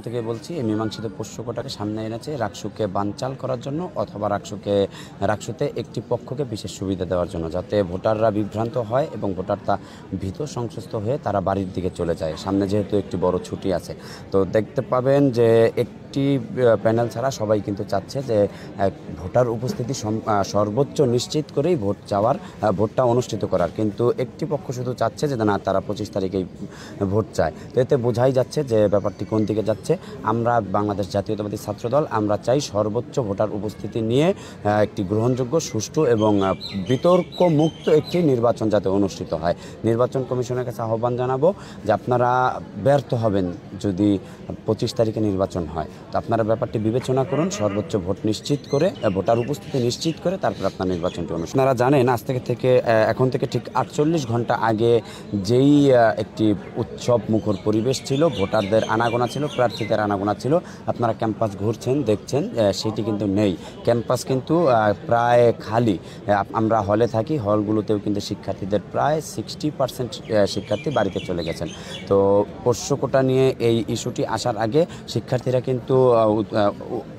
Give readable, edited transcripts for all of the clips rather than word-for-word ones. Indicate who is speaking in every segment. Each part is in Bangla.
Speaker 1: থেকে বলছি এই মীমাংসিত পোষ্যকটাকে সামনে এনেছে রাকসুকে বানচাল করার জন্য অথবা রাকসুতে একটি পক্ষকে বিশেষ সুবিধা দেওয়ার জন্য, যাতে ভোটাররা বিভ্রান্ত হয় এবং ভোটাররা ভীত সংশ্লিষ্ট হয়ে তারা বাড়ির দিকে চলে যায়। সামনে যেহেতু একটি বড় ছুটি আছে, তো দেখতে পাবেন যে একটি প্যানেল ছাড়া সবাই কিন্তু চাচ্ছে যে ভোটার উপস্থিতি সর্বোচ্চ নিশ্চিত করেই ভোটটা অনুষ্ঠিত করার, কিন্তু একটি পক্ষ শুধু চাচ্ছে যে না, তারা 25 তারিখেই ভোট চায়। তো এতে বোঝাই যাচ্ছে যে ব্যাপারটি কোন দিকে যাচ্ছে। আমরা বাংলাদেশ জাতীয়তাবাদী ছাত্রদল আমরা চাই সর্বোচ্চ ভোটার উপস্থিতি নিয়ে একটি গ্রহণযোগ্য, সুষ্ঠু এবং বিতর্ক মুক্ত একটি নির্বাচন যাতে অনুষ্ঠিত হয়। নির্বাচন কমিশনের কাছে আহ্বান জানাবো যে আপনারা ব্যর্থ হবেন যদি 25 তারিখে নির্বাচন হয়। তো আপনারা ব্যাপারটি বিবেচনা করুন, সর্বোচ্চ ভোট নিশ্চিত করে, ভোটার উপস্থিতি নিশ্চিত করে তারপর আপনার নির্বাচনটি অনুষ্ঠিত। আপনারা জানেন আজ থেকে এখন থেকে ঠিক 48 ঘন্টা আগে যেই একটি উৎসব মুখর পরিবেশ ছিল, ভোটারদের আনাগোনা ছিল, প্রার্থীদের আনাগোনা ছিল, আপনারা ক্যাম্পাস ঘুরছেন দেখছেন, সেটি কিন্তু নেই। ক্যাম্পাস কিন্তু প্রায় খালি। আমরা হলে থাকি, হলগুলোতেও কিন্তু শিক্ষার্থীদের প্রায় 60% শিক্ষার্থী বাড়িতে চলে গেছেন। তো পোষ্যকোটা নিয়ে এই ইস্যুটি আসার আগে শিক্ষার্থীরা কিন্তু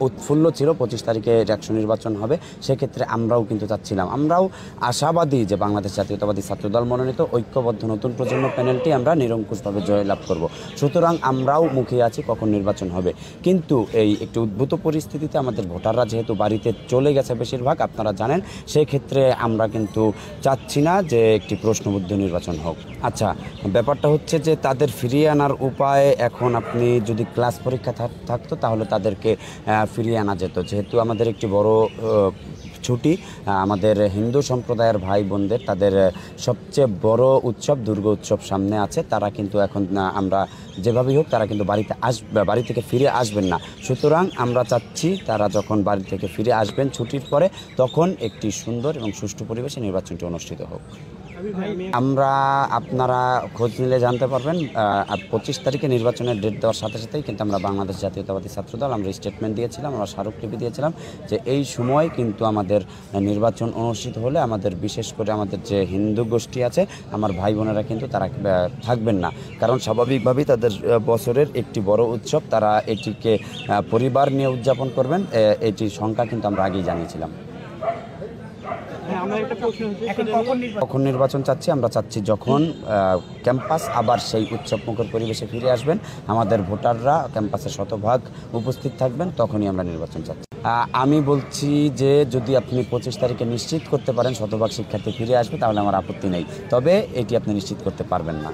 Speaker 1: উৎফুল্ল ছিল 25 তারিখে রাকসু নির্বাচন হবে। সেক্ষেত্রে আমরাও কিন্তু চাচ্ছিলাম, আমরাও আশাবাদী যে বাংলাদেশ জাতীয়তাবাদী ছাত্রদল মনোনীত ঐক্যবদ্ধ নতুন প্রজন্ম প্যানেলটি আমরা নিরঙ্কুশভাবে জয়লাভ করব। সুতরাং আমরাও মুখিয়ে আছি কখন নির্বাচন হবে। কিন্তু এই একটি উদ্ভূত পরিস্থিতিতে আমাদের ভোটাররা যেহেতু বাড়িতে চলে গেছে বেশিরভাগ, আপনারা জানেন, সেই ক্ষেত্রে আমরা কিন্তু চাচ্ছি না যে একটি প্রশ্নবুদ্ধ নির্বাচন হোক। আচ্ছা, ব্যাপারটা হচ্ছে যে তাদের ফিরিয়ে আনার উপায়, এখন আপনি যদি ক্লাস পরীক্ষা থাকতো তাহলে তাদেরকে ফিরিয়ে আনা যেত। যেহেতু আমাদের একটি বড় ছুটি, আমাদের হিন্দু সম্প্রদায়ের ভাই বোনদের তাদের সবচেয়ে বড় উৎসব দুর্গা উৎসব সামনে আছে, তারা কিন্তু এখন আমরা যেভাবেই হোক তারা কিন্তু বাড়ি থেকে ফিরে আসবেন না। সুতরাং আমরা চাচ্ছি তারা যখন বাড়ি থেকে ফিরে আসবেন ছুটির পরে, তখন একটি সুন্দর এবং সুষ্ঠু পরিবেশে নির্বাচনটি অনুষ্ঠিত হোক। আপনারা খোঁজ নিলে জানতে পারবেন 25 তারিখে নির্বাচনের ডেট দেওয়ার সাথে সাথেই কিন্তু আমরা বাংলাদেশ জাতীয়তাবাদী ছাত্রদল আমরা স্টেটমেন্ট দিয়েছিলাম, আমরা স্মারকলিপি দিয়েছিলাম যে এই সময় কিন্তু আমাদের নির্বাচন অনুষ্ঠিত হলে আমাদের, বিশেষ করে আমাদের যে হিন্দু গোষ্ঠী আছে, আমার ভাই বোনেরা কিন্তু তারা থাকবেন না, কারণ স্বাভাবিকভাবেই তাদের বছরের একটি বড় উৎসব, তারা এটিকে পরিবার নিয়ে উদযাপন করবেন। এটির সংখ্যা কিন্তু আমরা আগেই জানিয়েছিলাম। কখন নির্বাচন চাচ্ছি? আমরা চাচ্ছি যখন ক্যাম্পাস আবার সেই উৎসবমুখর পরিবেশে ফিরে আসবেন, আমাদের ভোটাররা ক্যাম্পাসে শতভাগ উপস্থিত থাকবেন, তখনই আমরা নির্বাচন চাচ্ছি। আমি বলছি যে যদি আপনি 25 তারিখে নিশ্চিত করতে পারেন শতভাগ শিক্ষার্থী ফিরে আসবে, তাহলে আমার আপত্তি নেই, তবে এটি আপনি নিশ্চিত করতে পারবেন না।